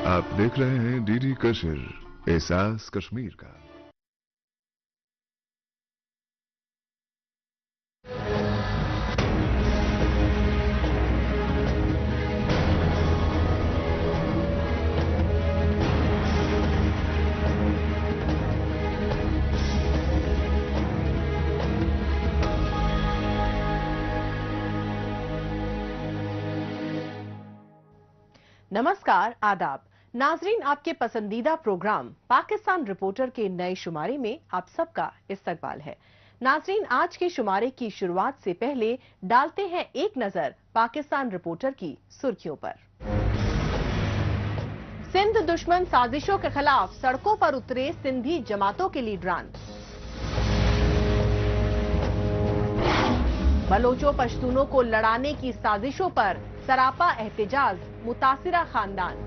आप देख रहे हैं डीडी कशिर, एहसास कश्मीर का। नमस्कार, आदाब नाजरीन, आपके पसंदीदा प्रोग्राम पाकिस्तान रिपोर्टर के नए शुमारे में आप सबका इस्तकबाल है। नाजरीन, आज के शुमारे की शुरुआत से पहले डालते हैं एक नजर पाकिस्तान रिपोर्टर की सुर्खियों पर। सिंध दुश्मन साजिशों के खिलाफ सड़कों पर उतरे सिंधी जमातों के लीडरान। बलोचों पश्तूनों को लड़ाने की साजिशों पर सरापा एहतजाज, मुतासिरा खानदान।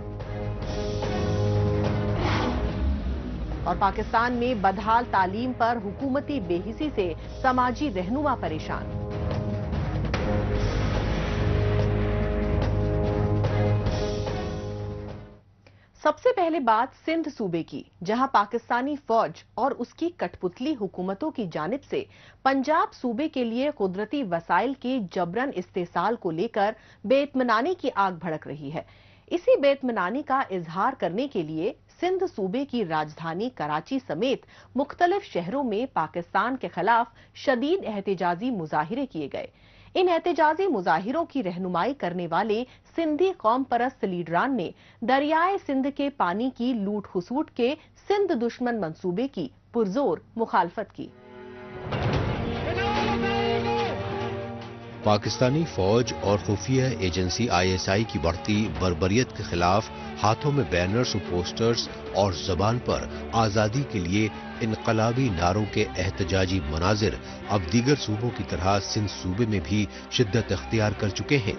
और पाकिस्तान में बदहाल तालीम पर हुकूमती बेहिसी से समाजी रहनुमा परेशान। सबसे पहले बात सिंध सूबे की, जहां पाकिस्तानी फौज और उसकी कठपुतली हुकूमतों की जानिब से पंजाब सूबे के लिए कुदरती वसाइल के जबरन इस्तेसाल को लेकर बेइत्मीनानी की आग भड़क रही है। इसी बेइत्मीनानी का इजहार करने के लिए सिंध सूबे की राजधानी कराची समेत मुख्तलिफ शहरों में पाकिस्तान के खिलाफ शदीद एहतजाजी मुजाहिरे किए गए। इन एहतजाजी मुजाहिरों की रहनुमाई करने वाले सिंधी कौम परस्त लीडरान ने दरियाए सिंध के पानी की लूट खसूट के सिंध दुश्मन मंसूबे की पुरजोर मुखालफत की। पाकिस्तानी फौज और खुफिया एजेंसी ISI की बढ़ती बर्बरियत के खिलाफ हाथों में बैनर्स और पोस्टर्स और जबान पर आजादी के लिए इनकलाबी नारों के एहतजाजी मनाजिर अब दीगर सूबों की तरह सिंध सूबे में भी शिद्दत इख्तियार कर चुके हैं।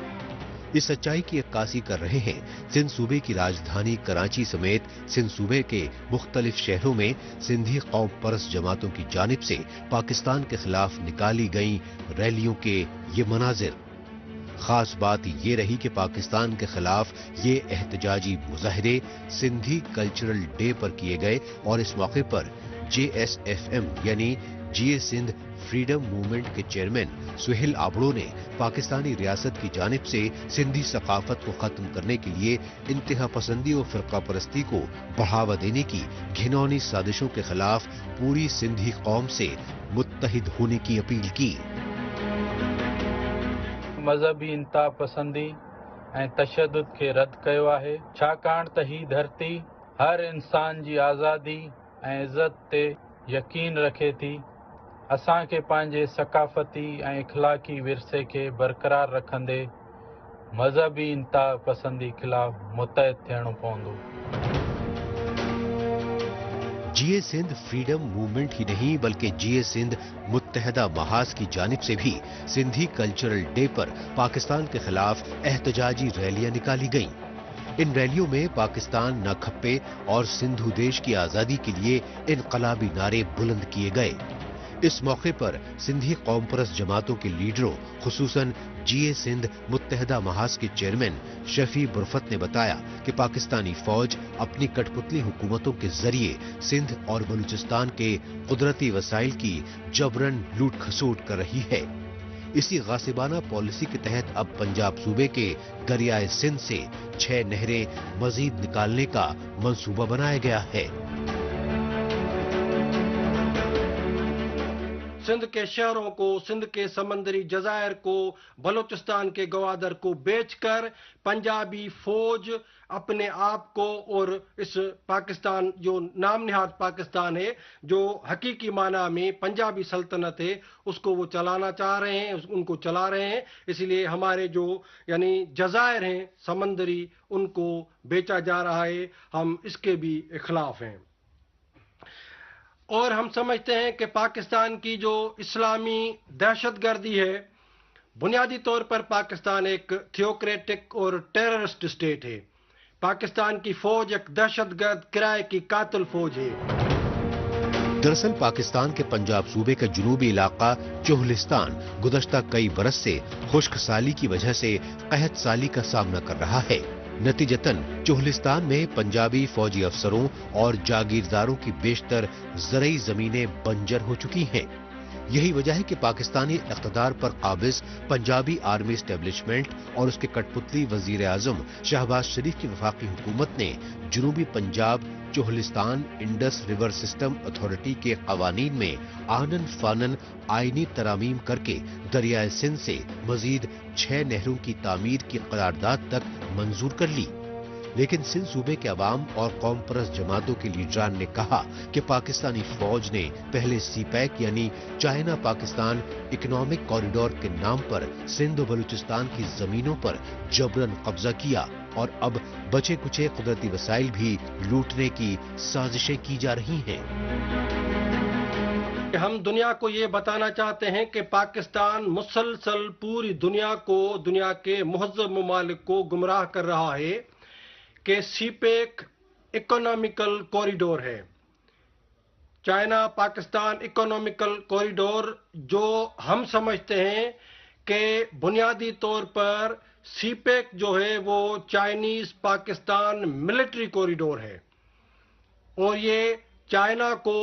इस सच्चाई की अक्कासी कर रहे हैं सिंध सूबे की राजधानी कराची समेत सिंध सूबे के मुख्तलिफ शहरों में सिंधी कौम परस्त जमातों की जानिब से पाकिस्तान के खिलाफ निकाली गई रैलियों के ये मनाजिर। खास बात ये रही कि पाकिस्तान के खिलाफ ये एहतजाजी मुजाहिरे सिंधी कल्चरल डे पर किए गए और इस मौके पर JSFM यानी GA सिंध फ्रीडम मूवमेंट के चेयरमैन सुहेल आबड़ो ने पाकिस्तानी रियासत की जानिब से सिंधी सकाफत को खत्म करने के लिए इंतहा पसंदी और फिरका परस्ती को बढ़ावा देने की घिनौनी साजिशों के खिलाफ पूरी सिंधी कौम से मुत्तहिद होने की अपील की। मजहबी इंतहा पसंदी ऐं तशद्दुद के रद्द कयो आहे, छाकाणि त ही धरती हर इंसान जी आज़ादी ऐं इज़त ते यकीन रखे थी। असां खे पंहिंजे सकाफ़ती ऐं इख़लाक़ी विरसे खे बरक़रार रखंदे मज़हबी इंतहा पसंदी खिलाफ़ मुतहद थियणो पवंदो। GA सिंध फ्रीडम मूवमेंट ही नहीं बल्कि GA सिंध मुत्तहदा महाज की जानिब से भी सिंधी कल्चरल डे पर पाकिस्तान के खिलाफ एहतजाजी रैलियां निकाली गईं। इन रैलियों में पाकिस्तान न खप्पे और सिंधु देश की आजादी के लिए इनकलाबी नारे बुलंद किए गए। इस मौके पर सिंधी कौम परस्त जमातों के लीडरों खुसूसन GA सिंध मुत्तहदा महाज के चेयरमैन शफी बुरफत ने बताया कि पाकिस्तानी फौज अपनी कठपुतली हुकूमतों के जरिए सिंध और बलूचिस्तान के कुदरती वसाइल की जबरन लूट खसोट कर रही है। इसी गासिबाना पॉलिसी के तहत अब पंजाब सूबे के दरियाए सिंध से 6 नहरें मजीद निकालने का मंसूबा बनाया गया है। सिंध के शहरों को, सिंध के समंदरी जजायर को, बलूचिस्तान के गवादर को बेचकर पंजाबी फौज अपने आप को और इस पाकिस्तान जो नाम निहाद पाकिस्तान है, जो हकीकी माना में पंजाबी सल्तनत है, उसको वो चलाना चाह रहे हैं, उनको चला रहे हैं। इसलिए हमारे जो यानी जजायर हैं समंदरी, उनको बेचा जा रहा है। हम इसके भी खिलाफ हैं और हम समझते हैं कि पाकिस्तान की जो इस्लामी दहशतगर्दी है, बुनियादी तौर पर पाकिस्तान एक थियोक्रेटिक और टेररिस्ट स्टेट है। पाकिस्तान की फौज एक दहशतगर्द किराए की कातिल फौज है। दरअसल पाकिस्तान के पंजाब सूबे का जुनूबी इलाका चोहलिस्तान गुज़श्ता कई बरस से खुश्क साली की वजह से कहत साली का सामना कर रहा है। नतीजतन चोहलिस्तान में पंजाबी फौजी अफसरों और जागीरदारों की बेशतर ज़रई ज़मीनें बंजर हो चुकी हैं। यही वजह है कि पाकिस्तानी इक़्तिदार पर काबिज पंजाबी आर्मी एस्टेब्लिशमेंट और उसके कठपुतली वजीर आजम शहबाज शरीफ की वफाकी हुकूमत ने जनूबी Punjab Cholistan Indus river system authority के कवानीन में आनन फानन आईनी तरामीम करके दरियाए सिंध से मजीद 6 नहरों की तामीर की करारदाद तक मंजूर कर ली। लेकिन सिंध सूबे के अवाम और कौम परस्त जमातों के लीडरान ने कहा कि पाकिस्तानी फौज ने पहले सीपैक यानी चाइना पाकिस्तान इकोनॉमिक कॉरिडोर के नाम पर सिंध और बलूचिस्तान की जमीनों पर जबरन कब्जा किया और अब बचे कुचे कुदरती वसाइल भी लूटने की साजिशें की जा रही हैं। हम दुनिया को ये बताना चाहते हैं कि पाकिस्तान मुसलसल पूरी दुनिया को, दुनिया के मुहज़्ज़ब ममालिक को गुमराह कर रहा है कि सीपेक इकोनॉमिकल कॉरिडोर है। चाइना पाकिस्तान इकोनॉमिकल कॉरिडोर जो हम समझते हैं कि बुनियादी तौर पर सीपेक जो है वो चाइनीज पाकिस्तान मिलिट्री कॉरिडोर है और ये चाइना को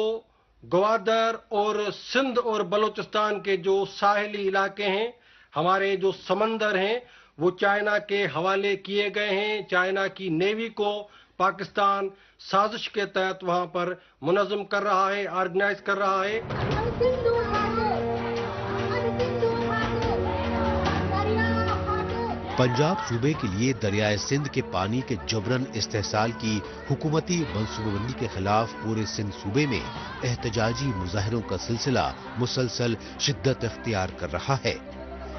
ग्वादर और सिंध और बलूचिस्तान के जो साहिली इलाके हैं, हमारे जो समंदर हैं, वो चाइना के हवाले किए गए हैं। चाइना की नेवी को पाकिस्तान साजिश के तहत वहां पर मुनज़्ज़म कर रहा है, ऑर्गेनाइज कर रहा है। पंजाब सूबे के लिए दरियाए सिंध के पानी के जबरन इस्तेहसाल की हुकूमती मंसूबाबंदी के खिलाफ पूरे सिंध सूबे में एहतजाजी मुजाहिरों का सिलसिला मुसलसल शिद्दत इख्तियार कर रहा है।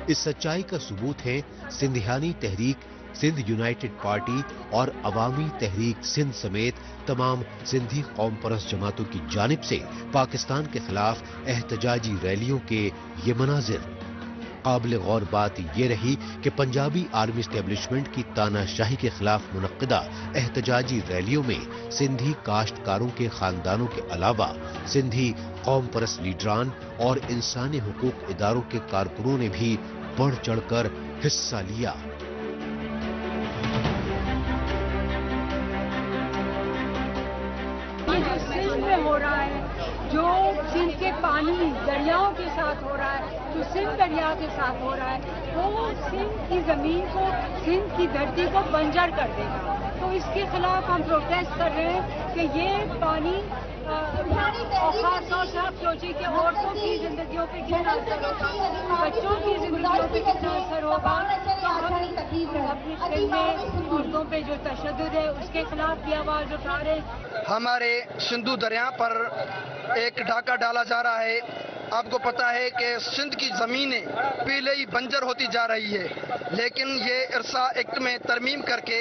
इस सच्चाई का सबूत है सिंधियानी तहरीक, सिंध यूनाइटेड पार्टी और अवामी तहरीक सिंध समेत तमाम सिंधी कौम परस्त जमातों की जानिब से पाकिस्तान के खिलाफ एहतजाजी रैलियों के ये मनाजिर। काबिल गौर बात ये रही कि पंजाबी आर्मी एस्टेब्लिशमेंट की तानाशाही के खिलाफ मुनक्किदा एहतजाजी रैलियों में सिंधी काश्तकारों के खानदानों के अलावा सिंधी कौम परस्त लीडरान और इंसानी हुकूक इदारों के कारकुनों ने भी बढ़ चढ़कर हिस्सा लिया। हो रहा है जो सिंध के पानी दरियाओं के साथ हो रहा है, जो सिंध दरिया के साथ हो रहा है, वो सिंध की जमीन को, सिंध की धरती को बंजर कर देगा। तो इसके खिलाफ हम प्रोटेस्ट कर रहे हैं कि ये पानी और खासतौर से आप सोचिए कि औरतों की जिंदगियों पे कितना असर होगा, बच्चों की जिंदगियों पे कितना असर होगा। तो हम अपनी फिल्म में औरतों पे जो तशद्दुद है उसके खिलाफ भी आवाज उठा रहे हैं। हमारे सिंधु दरिया पर एक डाका डाला जा रहा है। आपको पता है कि सिंध की ज़मीनें पहले ही बंजर होती जा रही है, लेकिन ये इरसा एक्ट में तरमीम करके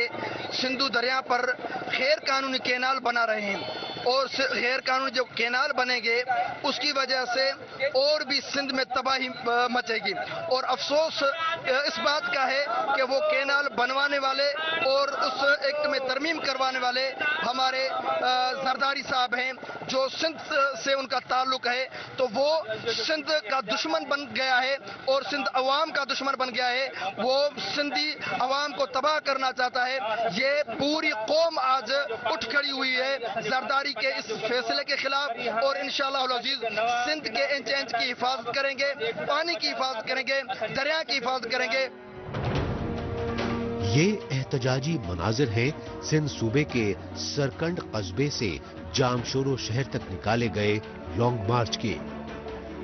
सिंधु दरिया पर गैर कानूनी कैनाल बना रहे हैं और गैर कानूनी जो कैनाल बनेंगे उसकी वजह से और भी सिंध में तबाही मचेगी। और अफसोस इस बात का है कि वो कैनाल बनवाने वाले और उस एक्ट में तरमीम करवाने वाले हमारे जरदारी साहब हैं, जो सिंध से उनका ताल्लुक है, तो वो सिंध का दुश्मन बन गया है और सिंध अवाम का दुश्मन बन गया है। वो सिंधी अवाम को तबाह करना चाहता है। ये पूरी कौम आज उठ खड़ी हुई है जरदारी के इस फैसले के खिलाफ और इंशाअल्लाह अज़ीज सिंध के इंच इंच की हिफाजत करेंगे, पानी की हिफाजत करेंगे, दरिया की हिफाजत करेंगे। ये एहतजाजी मनाजिर हैं सिंध सूबे के सरकंड कस्बे से जामशोरो शहर तक निकाले गए लॉन्ग मार्च के।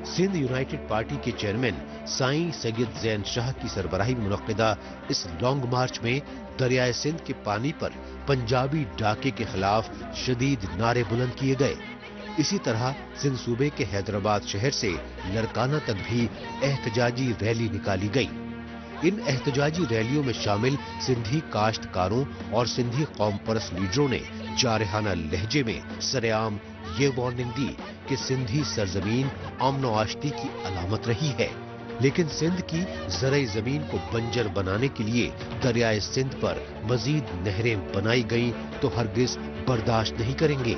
सिंध यूनाइटेड पार्टी के चेयरमैन साईं सैयद जैन शाह की सरबराही में मुनक्किदा इस लॉन्ग मार्च में दरियाए सिंध के पानी पर पंजाबी डाके के खिलाफ शदीद नारे बुलंद किए गए। इसी तरह सिंध सूबे के हैदराबाद शहर से लरकाना तक भी एहतजाजी रैली निकाली गई। इन एहतजाजी रैलियों में शामिल सिंधी काश्तकारों और सिंधी कौम परस्त लीडरों ने जारहाना लहजे में सरेआम ये वार्निंग दी कि सिंधी सरजमीन अमन और आश्ती की अलामत रही है, लेकिन सिंध की ज़रई जमीन को बंजर बनाने के लिए दरियाए सिंध पर मजीद नहरें बनाई गईं तो हरगिज बर्दाश्त नहीं करेंगे।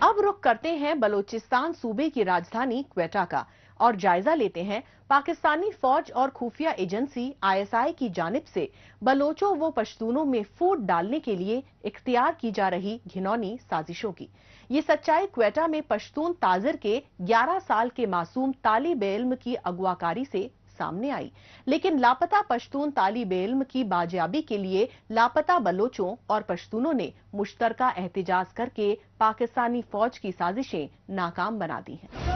अब रुख करते हैं बलूचिस्तान सूबे की राजधानी क्वेटा का اور جائزہ لیتے ہیں پاکستانی فوج اور خفیہ ایجنسی ISI کی جانب سے بلوچوں و پشتونوں میں فوٹ ڈالنے کے لیے اختیار کی جا رہی گھنونی سازشوں کی۔ یہ سچائی کوئٹہ میں پشتون تاجر کے 11 سال کے معصوم طالب علم کی اغواکاری سے سامنے آئی، لیکن لاپتہ پشتون طالب علم کی بازیابی کے لیے لاپتہ بلوچوں اور پشتونوں نے مشترکہ احتجاج کر کے پاکستانی فوج کی سازشیں ناکام بنا دی ہیں۔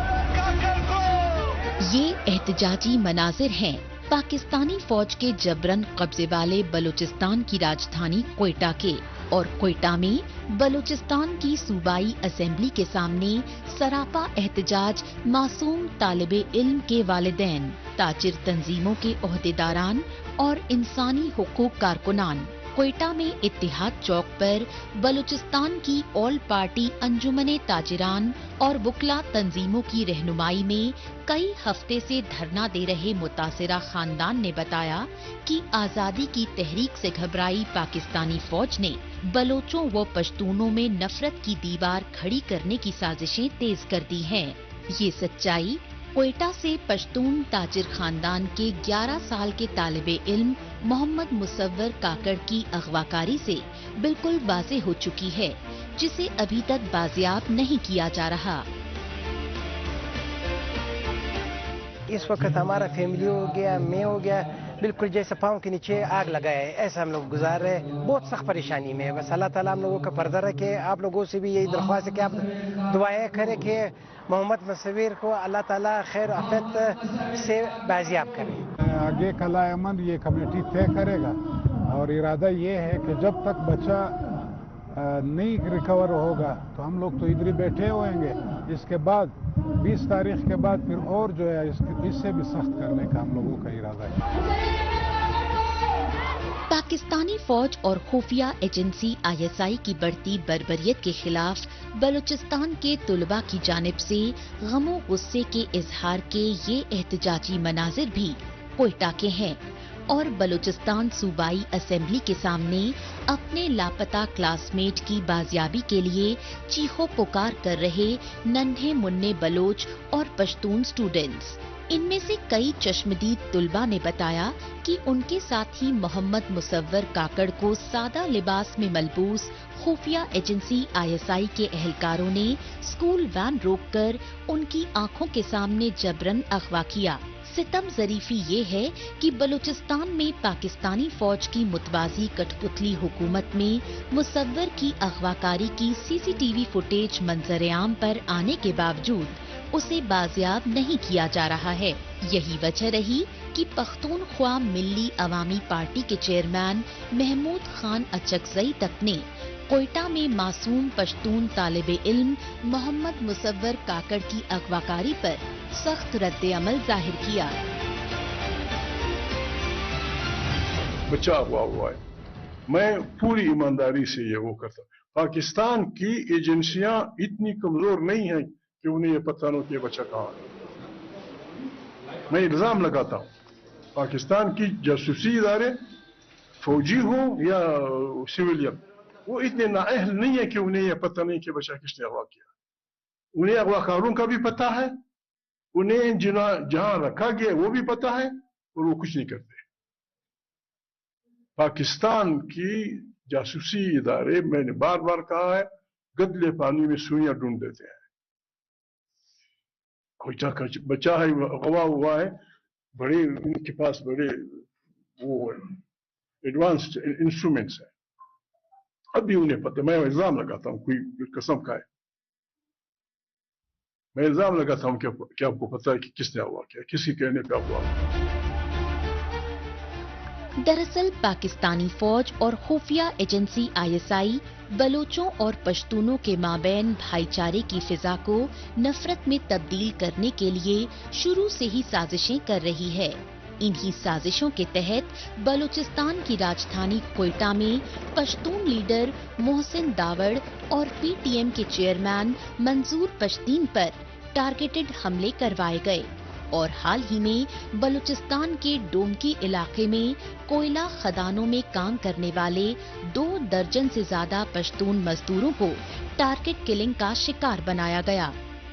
یہ احتجاجی مناظر ہیں پاکستانی فوج کے جبرن قبضے والے بلوچستان کی راجدھانی کوئٹہ کے، اور کوئٹہ میں بلوچستان کی صوبائی اسمبلی کے سامنے سراپا احتجاج معصوم طالب علم کے والدین، تاجر تنظیموں کے عہدیداران اور انسانی حقوق کارکنان۔ کوئٹہ میں اتحاد چوک پر بلوچستان کی آل پارٹی انجمن تاجران اور وکلا تنظیموں کی رہنمائی میں کئی ہفتے سے دھرنا دے رہے متاثرہ خاندان نے بتایا کہ آزادی کی تحریک سے گھبرائی پاکستانی فوج نے بلوچوں و پشتونوں میں نفرت کی دیوار کھڑی کرنے کی سازشیں تیز کر دی ہیں۔ یہ سچائی کوئٹہ سے پشتون تاجر خاندان کے 11 سال کے طالب علم محمد مصور کاکڑ کی اغواکاری سے بالکل واضح ہو چکی ہے، جسے ابھی تک بازیاب نہیں کیا جا رہا۔ اس وقت ہمارا فیملی ہو گیا، میں ہو گیا، بالکل جیسے پاؤں کے نیچے آگ لگایا ہے، ایسا ہم لوگ گزار رہے ہیں، بہت سخت پریشانی میں ہے۔ بس اللہ تعالیٰ ہم لوگوں کا پردہ رکھے، آپ لوگوں سے بھی یہی درخواست ہے کہ آپ دعائیں کریں کہ محمد مصور کو اللہ تعالیٰ خیر عافیت سے بازیاب کرے۔ آگے کا عمل یہ کمیٹی طے کرے گا، اور ارادہ یہ ہے کہ جب تک بچہ نہیں ریکور ہوگا تو ہم لوگ تو ادھر ہی بیٹھے ہوئیں گے۔ اس کے بعد 20 تاریخ کے بعد پھر اور جو ہے اس سے بھی سخت کرنے کا ہم لوگوں کا ارادہ ہے۔ پاکستانی فوج اور خفیہ ایجنسی ISI کی بڑھتی بربریت کے خلاف بلوچستان کے طلباء کی جانب سے غم و غصے کے اظہار کے یہ احتجاجی مناظر بھی کوئٹہ کے ہیں، اور بلوچستان صوبائی اسمبلی کے سامنے اپنے لاپتہ کلاس میٹ کی بازیابی کے لیے چیخو پکار کر رہے ننھے منھے بلوچ اور پشتون اسٹوڈنٹس۔ ان میں سے کئی چشمدید طلباء نے بتایا کہ ان کے ساتھی محمد مصور کاکڑ کو سادہ لباس میں ملبوس خفیہ ایجنسی ISI کے اہلکاروں نے اسکول وین روک کر ان کی آنکھوں کے سامنے جبرن اغوا کیا۔ ستم ظریفی یہ ہے کہ بلوچستان میں پاکستانی فوج کی متوازی کٹھ پتلی حکومت میں مصور کی اغواکاری کی CCTV فوٹیج منظر عام پر آنے کے باوجود اسے بازیاب نہیں کیا جا رہا ہے۔ یہی وجہ رہی کہ پختونخوا ملی عوامی پارٹی کے چیئرمین محمود خان اچکزئی تک نے کوئٹہ میں معصوم پشتون طالب علم محمد مصور کاکڑ کی اغواکاری پر سخت رد عمل ظاہر کیا۔ بچا ہوا ہے، میں پوری ایمانداری سے یہ وہ کرتا ہوں۔ پاکستان کی ایجنسیاں اتنی کمزور نہیں ہیں کہ انہیں یہ پتہ نہ کہ بچہ کہاں ہے۔ میں الزام لگاتا ہوں پاکستان کی جاسوسی ادارے، فوجی ہوں یا سویلین، وہ اتنے نااہل نہیں ہیں کہ انہیں یہ پتہ نہیں کہ بچہ کس نے اغوا کیا۔ انہیں اغواکاروں کا بھی پتہ ہے، انہیں جہاں رکھا گیا وہ بھی پتہ ہے، اور وہ کچھ نہیں کرتے۔ پاکستان کی جاسوسی ادارے، میں نے بار بار کہا ہے، گدلے پانی میں سوئیاں ڈھونڈ دیتے ہیں۔ کوئٹہ کا بچہ ہے، اغوا ہوا ہے، بڑے ان کے پاس بڑے وہ ایڈوانسڈ انسٹرومنٹس ہیں، ابھی انہیں پتہ۔ میں الزام لگاتا ہوں، کوئی قسم کھائے، میں الزام لگاتا ہوں کہ آپ کو پتہ ہے کہ کس نے اغوا کیا، کسی کہنے پہ اغوا۔ دراصل پاکستانی فوج اور خفیہ ایجنسی ISI بلوچوں اور پشتونوں کے مابین بھائی چارے کی فضا کو نفرت میں تبدیل کرنے کے لیے شروع سے ہی سازشیں کر رہی ہے۔ انہی سازشوں کے تحت بلوچستان کی راجدھانی کوئٹہ میں پشتون لیڈر محسن داوڑ اور PTM کے چیئرمین منظور پشتین پر ٹارگیٹڈ حملے کروائے گئے، اور حال ہی میں بلوچستان کے ڈومکی علاقے میں کوئلہ خدانوں میں کام کرنے والے 2 درجن سے زیادہ پشتون مزدوروں کو ٹارگٹ کلنگ کا شکار بنایا گیا۔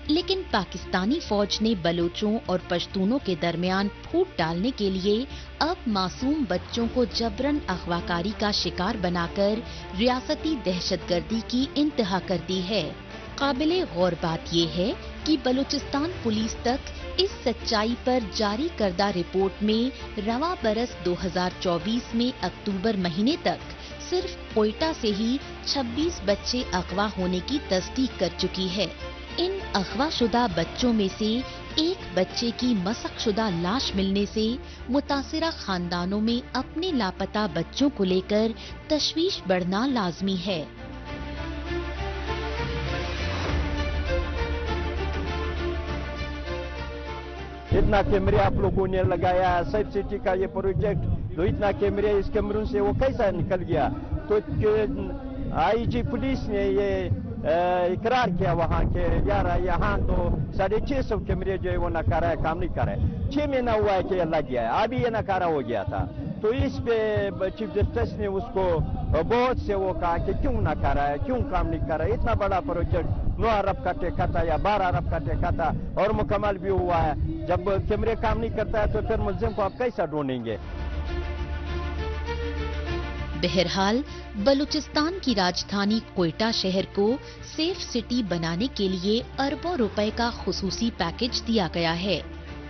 लेकिन पाकिस्तानी फौज ने बलोचों और पश्तूनों के दरमियान फूट डालने के लिए अब मासूम बच्चों को जबरन अगवाकारी का शिकार बनाकर रियासती दहशतगर्दी की इंतहा कर दी है। काबिले गौर बात ये है कि बलूचिस्तान पुलिस तक इस सच्चाई पर जारी करदा रिपोर्ट में रवा बरस 2024 में अक्टूबर महीने तक सिर्फ कोयटा से ही 26 बच्चे अगवा होने की तस्दीक कर चुकी है। इन अगवाशुदा बच्चों में से एक बच्चे की मसकशुदा लाश मिलने से मुतासिरा खानदानों में अपने लापता बच्चों को लेकर तशवीश बढ़ना लाजमी है। इतना कैमरे आप लोगों ने लगाया, सेफ सिटी का ये प्रोजेक्ट, तो इतना कैमरे इस कैमरों से वो कैसा निकल गया? तो आईजी पुलिस ने ये इकरार किया वहाँ के यार यहाँ तो 650 कैमरे जो है वो नकारा है, काम नहीं कर रहा है। 6 महीना हुआ है कि ये लग गया है, अभी ये नकारा हो गया था। तो इस पे चीफ जस्टिस ने उसको बहुत से वो कहा कि क्यों नकारा है, क्यों काम नहीं कर रहा है। इतना बड़ा प्रोजेक्ट 9 अरब का टेका था या 12 अरब का टेका था और मुकम्मल भी हुआ है। जब कैमरे काम नहीं करता है तो फिर मुल्जिम को आप कैसा ढूंढेंगे? बहरहाल बलूचिस्तान की राजधानी कोयटा शहर को सेफ सिटी बनाने के लिए अरबों रुपए का खुसूसी पैकेज दिया गया है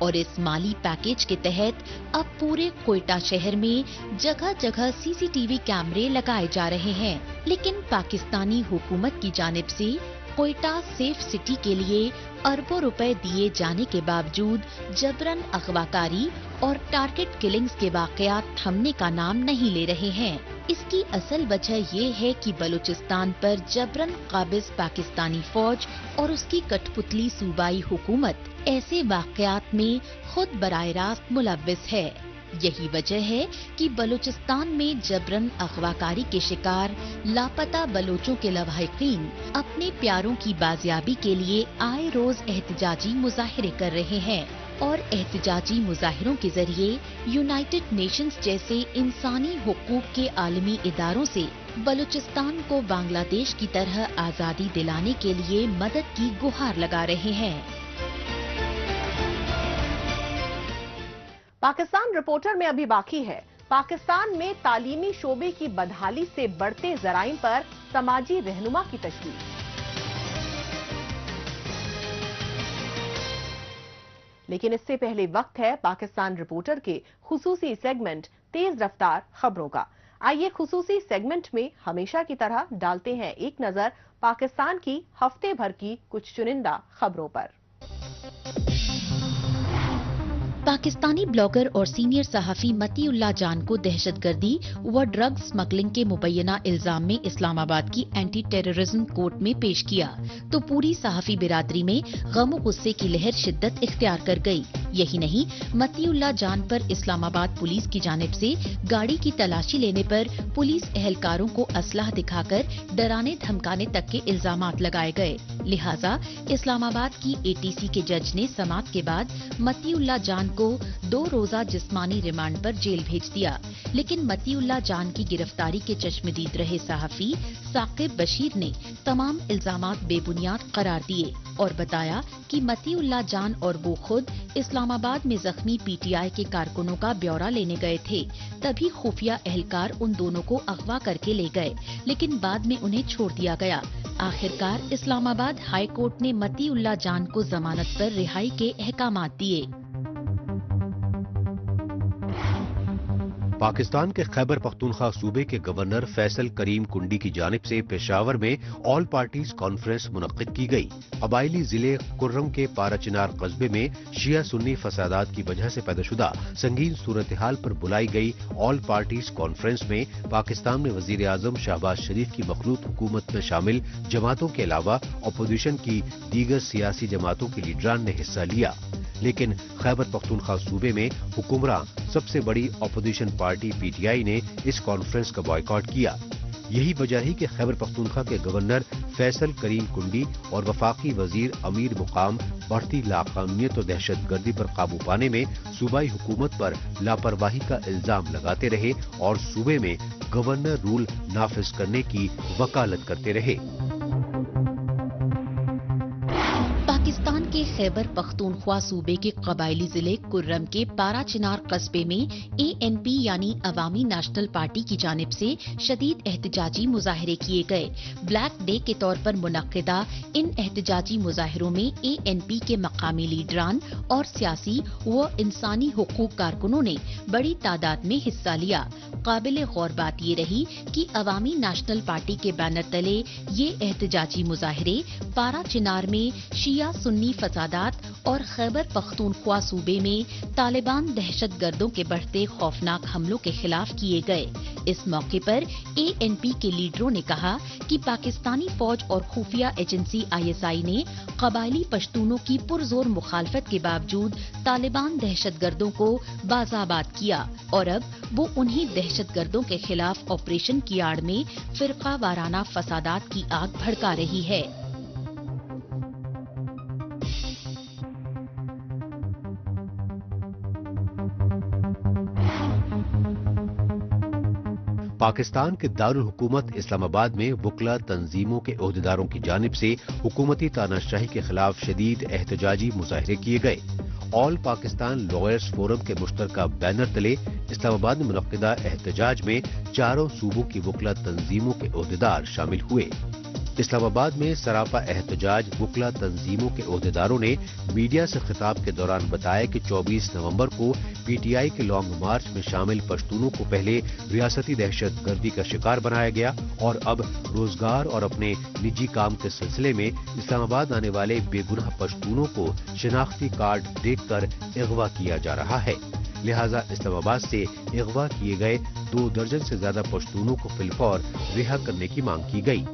और इस माली पैकेज के तहत अब पूरे कोयटा शहर में जगह जगह सीसीटीवी कैमरे लगाए जा रहे हैं। लेकिन पाकिस्तानी हुकूमत की जानिब से कोयटा सेफ सिटी के लिए अरबों रुपए दिए जाने के बावजूद जबरन अगवाकारी और टारगेट किलिंग्स के वाकयात थमने का नाम नहीं ले रहे हैं। इसकी असल वजह ये है कि बलूचिस्तान पर जबरन काबिज पाकिस्तानी फौज और उसकी कठपुतली सूबाई हुकूमत ऐसे वाकयात में खुद बराह रास्त मुलव्विस है। यही वजह है कि बलूचिस्तान में जबरन अगवाकारी के शिकार लापता बलोचों के लवाहिकीन अपने प्यारों की बाजियाबी के लिए आए रोज एहतजाजी मुजाहिरे कर रहे हैं और एहतजाजी मुजाहिरों के जरिए यूनाइटेड नेशंस जैसे इंसानी हुकूक के आलमी इदारों से बलूचिस्तान को बांग्लादेश की तरह आजादी दिलाने के लिए मदद की गुहार लगा रहे हैं। पाकिस्तान रिपोर्टर में अभी बाकी है। पाकिस्तान में तालीमी शोबे की बदहाली से बढ़ते जराइम पर समाजी रहनुमा की तशवीश। लेकिन इससे पहले वक्त है पाकिस्तान रिपोर्टर के खुसूसी सेगमेंट तेज रफ्तार खबरों का। आइए खुसूसी सेगमेंट में हमेशा की तरह डालते हैं एक नजर पाकिस्तान की हफ्ते भर की कुछ चुनिंदा खबरों पर। पाकिस्तानी ब्लॉगर और सीनियर सहाफी मतीउल्लाह जान को दहशतगर्दी व ड्रग स्मगलिंग के मुबैना इल्जाम में इस्लामाबाद की एंटी टेररिज्म कोर्ट में पेश किया तो पूरी सहाफी बिरादरी में गम गुस्से की लहर शिद्दत इख्तियार कर गई। यही नहीं, मतीउल्लाह जान पर इस्लामाबाद पुलिस की जानिब से गाड़ी की तलाशी लेने पर पुलिस एहलकारों को असलाह दिखाकर डराने धमकाने तक के इल्जामात लगाए गए। लिहाजा इस्लामाबाद की एटीसी के जज ने समाअत के बाद मतीउल्लाह जान को 2 रोजा जिस्मानी रिमांड पर जेल भेज दिया। लेकिन मतीउल्लाह जान की गिरफ्तारी के चश्मदीद रहे सहाफी साकिब बशीर ने तमाम इल्जामात बेबुनियाद करार दिए और बताया कि मतीउल्लाह जान और वो खुद इस्लामाबाद में जख्मी पीटीआई के कारकुनों का ब्यौरा लेने गए थे। तभी खुफिया एहलकार उन दोनों को अगवा करके ले गए, लेकिन बाद में उन्हें छोड़ दिया गया। आखिरकार इस्लामाबाद हाई कोर्ट ने मतीउल्लाह जान को जमानत पर रिहाई के अहकामात दिए। पाकिस्तान के खैबर पख्तूनख्वा सूबे के गवर्नर फैसल करीम कुंडी की जानिब से पेशावर में ऑल पार्टीज कॉन्फ्रेंस मुनक्किद की गई। कबायली जिले कुर्रम के पाराचिनार कस्बे में शिया सुन्नी फसादात की वजह से पैदाशुदा संगीन सूरत हाल पर बुलाई गई ऑल पार्टीज कॉन्फ्रेंस में पाकिस्तान में वजीर आजम शहबाज शरीफ की मखलूत हुकूमत में शामिल जमातों के अलावा अपोजिशन की दीगर सियासी जमातों के लीडरान ने हिस्सा लिया। लेकिन खैबर पख्तूनख्वा सूबे में हुक्मरान सबसे बड़ी अपोजिशन पार्टी पीटीआई ने इस कॉन्फ्रेंस का बॉयकॉट किया। यही वजह है कि खैबर पख्तूनख्वा के गवर्नर फैसल करीम कुंडी और वफाकी वजीर अमीर मुकाम बढ़ती लाकानूनियत और दहशतगर्दी पर काबू पाने में सूबाई हुकूमत पर लापरवाही का इल्जाम लगाते रहे और सूबे में गवर्नर रूल नाफिज करने की वकालत करते रहे। खैबर पख्तूनख्वा सूबे के कबायली जिले कुर्रम के पारा चिनार कस्बे में ANP यानी अवामी नेशनल पार्टी की जानिब से शदीद एहतजाजी मुजाहरे किए गए। ब्लैक डे के तौर पर मुनक्किदा इन एहतजाजी मुजाहरों में ANP के मकामी लीडरान और सियासी व इंसानी हुकूक कारकुनों ने बड़ी तादाद में हिस्सा लिया। काबिल गौर बात ये रही कि अवामी नेशनल पार्टी के बैनर तले ये एहतजाजी मुजाहरे पारा चिनार में शिया सुन्नी फसादात और खैबर पख्तूनख्वा सूबे में तालिबान दहशतगर्दों के बढ़ते खौफनाक हमलों के खिलाफ किए गए। इस मौके पर ANP के लीडरों ने कहा कि पाकिस्तानी फौज और खुफिया एजेंसी ISI ने कबायली पश्तूनों की पुरजोर मुखालफत के बावजूद तालिबान दहशतगर्दों को बाज़ाबाद किया और अब वो उन्हीं दहशतगर्दों के खिलाफ ऑपरेशन की आड़ में फिरका वाराना फसादात की आग भड़का रही है। पाकिस्तान के दारुल हुकूमत इस्लामाबाद में वकला तंजीमों के ओहदेदारों की जानिब से हुकूमती तानाशाही के खिलाफ शदीद एहतजाजी मुजाहरे किए गए। ऑल पाकिस्तान लॉयर्स फोरम के मुश्तरका बैनर तले इस्लामाबाद में मुनक्किदा एहतजाज में चारों सूबों की वकला तंजीमों के ओहदेदार शामिल हुए। इस्लामाबाद में सरापा एहतजाज वकला तंजीमों के ओहदेदारों ने मीडिया से खिताब के दौरान बताया कि 24 नवंबर को PTI के लॉन्ग मार्च में शामिल पश्तूनों को पहले रियासती दहशतगर्दी का शिकार बनाया गया और अब रोजगार और अपने निजी काम के सिलसिले में इस्लामाबाद आने वाले बेगुनाह पश्तूनों को शिनाख्ती कार्ड देकर अगवा किया जा रहा है। लिहाजा इस्लामाबाद से अगवा किए गए 2 दर्जन से ज्यादा पश्तूनों को फिलफौर रिहा करने की मांग की गई।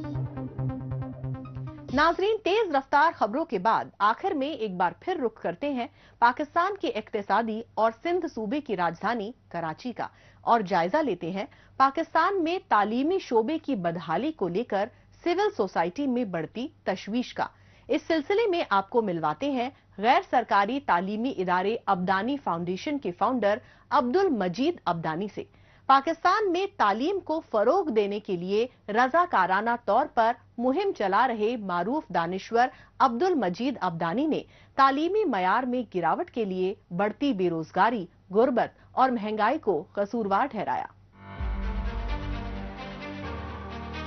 नाजरीन, तेज रफ्तार खबरों के बाद आखिर में एक बार फिर रुख करते हैं पाकिस्तान के इक्तिसादी और सिंध सूबे की राजधानी कराची का और जायजा लेते हैं पाकिस्तान में तालीमी शोबे की बदहाली को लेकर सिविल सोसाइटी में बढ़ती तशवीश का। इस सिलसिले में आपको मिलवाते हैं गैर सरकारी तालीमी इदारे अब्दानी फाउंडेशन के फाउंडर अब्दुल मजीद अब्दानी से। पाकिस्तान में तालीम को फरोग देने के लिए रजाकाराना तौर पर मुहिम चला रहे मारूफ दानिश्वर अब्दुल मजीद अब्दानी ने तालीमी मयार में गिरावट के लिए बढ़ती बेरोजगारी, गुर्बत और महंगाई को कसूरवार ठहराया।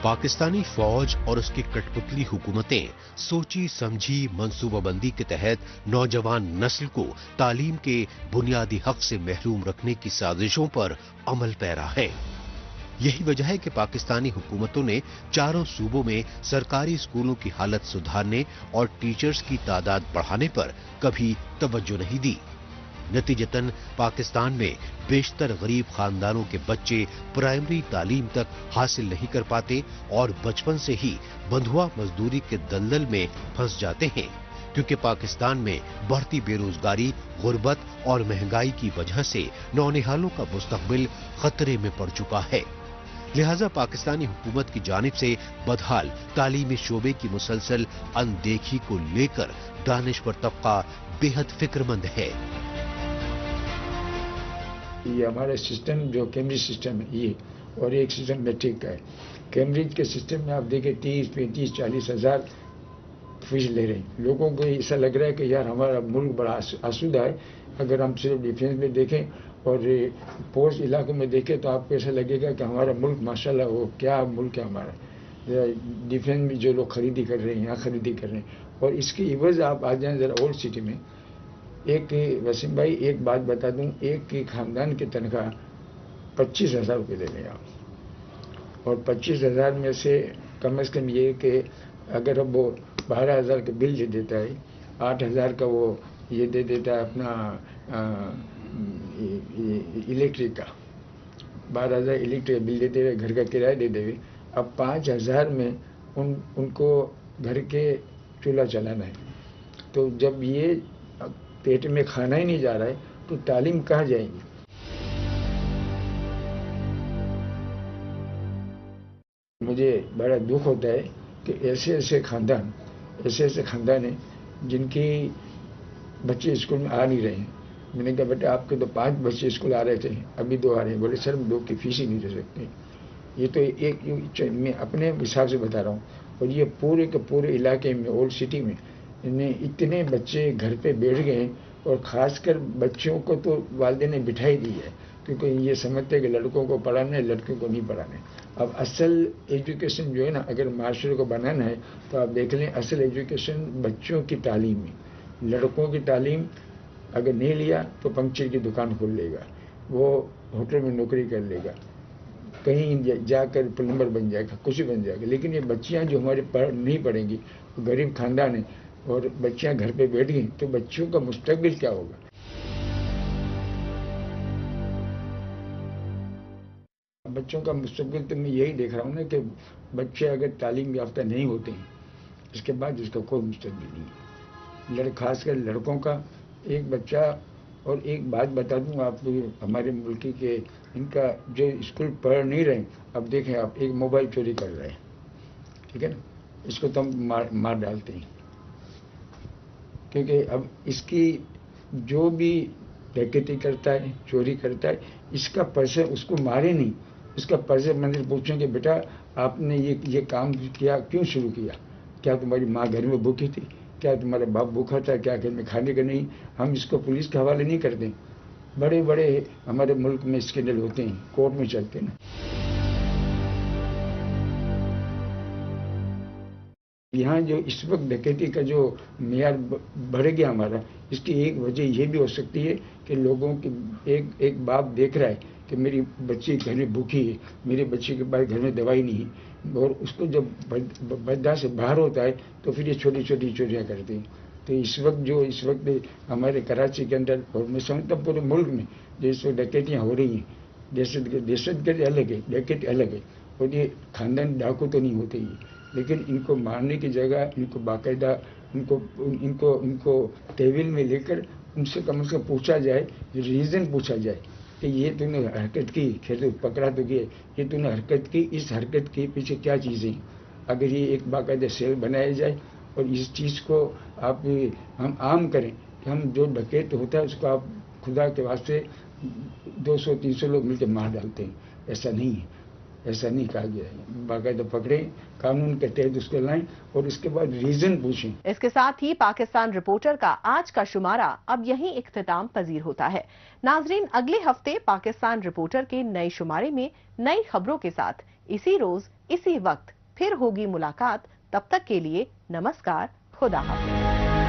पाकिस्तानी फौज और उसकी कठपुतली हुकूमतें सोची समझी मंसूबाबंदी के तहत नौजवान नस्ल को तालीम के बुनियादी हक से महरूम रखने की साजिशों पर अमल पैरा है। यही वजह है कि पाकिस्तानी हुकूमतों ने चारों सूबों में सरकारी स्कूलों की हालत सुधारने और टीचर्स की तादाद बढ़ाने पर कभी तवज्जो नहीं दी। नतीजतन पाकिस्तान में बेशतर गरीब खानदानों के बच्चे प्राइमरी तालीम तक हासिल नहीं कर पाते और बचपन से ही बंधुआ मजदूरी के दलदल में फंस जाते हैं, क्योंकि पाकिस्तान में बढ़ती बेरोजगारी, गुर्बत और महंगाई की वजह से नौनिहालों का मुस्तकबिल खतरे में पड़ चुका है। लिहाजा पाकिस्तानी हुकूमत की जानिब से बदहाल तालीमी शोबे की मुसलसल अनदेखी को लेकर दानिश्वर तबका बेहद फिक्रमंद है। ये हमारा सिस्टम जो कैम्ब्रिज सिस्टम है ये, और एक सिस्टम मैट्रिक का है। कैम्ब्रिज के सिस्टम में आप देखें 30, 35, 40 हजार फीस ले रहे हैं। लोगों को ऐसा लग रहा है कि यार हमारा मुल्क बड़ा आसूदा है। अगर हम सिर्फ डिफेंस में देखें और पोस्ट इलाकों में देखें तो आपको ऐसा लगेगा कि हमारा मुल्क माशाल्लाह वो क्या मुल्क है हमारा। डिफेंस में जो लोग खरीदी कर रहे हैं, यहाँ खरीदी कर रहे हैं, और इसकी इवज आप आ जाएं जरा ओल्ड सिटी में। एक वसीम भाई एक बात बता दूं, एक की खानदान की तनख्वाह 25,000 रुपये ले लें आप, और 25,000 में से कम से कम ये कि अगर अब वो 12,000 का बिल दे देता है, 8,000 का वो ये दे देता है अपना इलेक्ट्रिक का, 12,000 इलेक्ट्रिक बिल दे देवे, घर का किराया दे देवे। अब 5,000 में उनको घर के चूल्हा चलाना है। तो जब ये पेट में खाना ही नहीं जा रहा है तो तालीम कहाँ जाएगी। मुझे बड़ा दुख होता है कि ऐसे ऐसे खानदान हैं जिनकी बच्चे स्कूल में आ नहीं रहे हैं। मैंने कहा बेटा आपके तो 5 बच्चे स्कूल आ रहे थे, अभी 2 आ रहे हैं। बोले सर 2 की फीस ही नहीं दे सकते। ये तो एक मैं अपने हिसाब से बता रहा हूँ, और ये पूरे के पूरे इलाके में ओल्ड सिटी में اتنے بچے گھر پہ بیٹھ گئے اور خاص کر بچوں کو تو والدین نے بٹھائی دی ہے کیونکہ یہ سمجھتے ہیں کہ لڑکوں کو پڑھانا ہے لڑکیوں کو نہیں پڑھانا ہے. اب اصل ایجوکیشن جو ہے نا اگر معاشرے کو بنانا ہے تو آپ دیکھ لیں اصل ایجوکیشن بچوں کی تعلیم ہے. لڑکوں کی تعلیم اگر نہیں لیا تو پنکچر کی دکان کھول لے گا, وہ ہوٹل میں نوکری کر لے گا, کہیں جا کر پلمبر بن جائے گا, کچھ بن جائے گا. لیکن یہ بچیاں جو ہمارے نہیں پڑھیں گی, غریب خاندان ہے اور بچیاں گھر پہ بیٹھ گئی تو بچوں کا مستقبل کیا ہوگا؟ بچوں کا مستقبل تو میں یہی دیکھ رہا ہوں نا کہ بچے اگر تعلیم یافتہ نہیں ہوتے ہیں اس کے بعد اس کا کوئی مستقبل نہیں ہے. خاص کر لڑکوں کا ایک بچہ. اور ایک بات بتا دوں آپ ہمارے ملک کی کہ ان کا جو اسکول پڑھ نہیں رہے, اب دیکھیں آپ ایک موبائل چوری کر رہے ہیں, ٹھیک ہے نا, اس کو تو ہم مار ڈالتے ہیں کیونکہ اب اس کی جو بھی ڈکیتی کرتا ہے چوری کرتا ہے اس کا پیسے اس کو مارے نہیں, اس کا پیسے منظر پوچھیں کہ بیٹا آپ نے یہ کام کیا کیوں شروع کیا؟ کیا تمہاری ماں گھر میں بھوکی تھی؟ کیا تمہارا باپ بھوکا تھا؟ کیا گھر میں کھانے کا نہیں؟ ہم اس کو پولیس کے حوالے نہیں کرتے. بڑے بڑے ہمارے ملک میں اسکینڈل ہوتے ہیں, کورٹ میں چلتے ہیں نا. یہاں جو اس وقت ڈکیتی کا جو معیار بڑھ گیا ہمارا, اس کی ایک وجہ یہ بھی ہو سکتی ہے کہ لوگوں کی ایک باپ دیکھ رہا ہے کہ میری بچی گھر میں بھوکی ہے, میرے بچے کے پاس گھر میں دوائی نہیں ہے, اور اس کو جب برداشت سے باہر ہوتا ہے تو پھر یہ چھوٹی چھوٹی چوریاں کرتے ہیں. تو اس وقت ہمارے کراچی کے اندر اور میں سمجھتا ہوں پورے ملک میں جو اس وقت ڈکیتیاں ہو رہی ہیں, دہشت گردی الگ ہے, ڈکیتی الگ ہے, اور یہ خاندان ڈاکو تو نہیں ہوتے ہی, لیکن ان کو مارنے کی جگہ ان کو باقاعدہ ان کو ٹیبل میں لے کر ان سے کم از کم پوچھا جائے, ریزن پوچھا جائے کہ یہ تو نے حرکت کی, خیر پکڑا تو گیا, یہ تو نے حرکت کی, اس حرکت کے پیچھے کیا چیزیں. اگر یہ ایک باقاعدہ سیل بنایا جائے اور اس چیز کو ہم عام کریں کہ ہم جو ڈکیت ہوتا ہے اس کو آپ خدا کے واسطے 200-300 لوگ مل کے مار ڈالتے ہیں. ایسا نہیں ہے, ایسا نہیں کہا گیا ہے. باقاعدہ پکڑیں, قانون کے تحت اس کو لائیں اور اس کے بعد ریزن پوچھیں. اس کے ساتھ ہی پاکستان رپورٹر کا آج کا شمارہ اب یہیں اختتام پذیر ہوتا ہے. ناظرین, اگلے ہفتے پاکستان رپورٹر کے نئے شمارے میں نئی خبروں کے ساتھ اسی روز اسی وقت پھر ہوگی ملاقات. تب تک کے لیے نمسکار, خدا حافظ.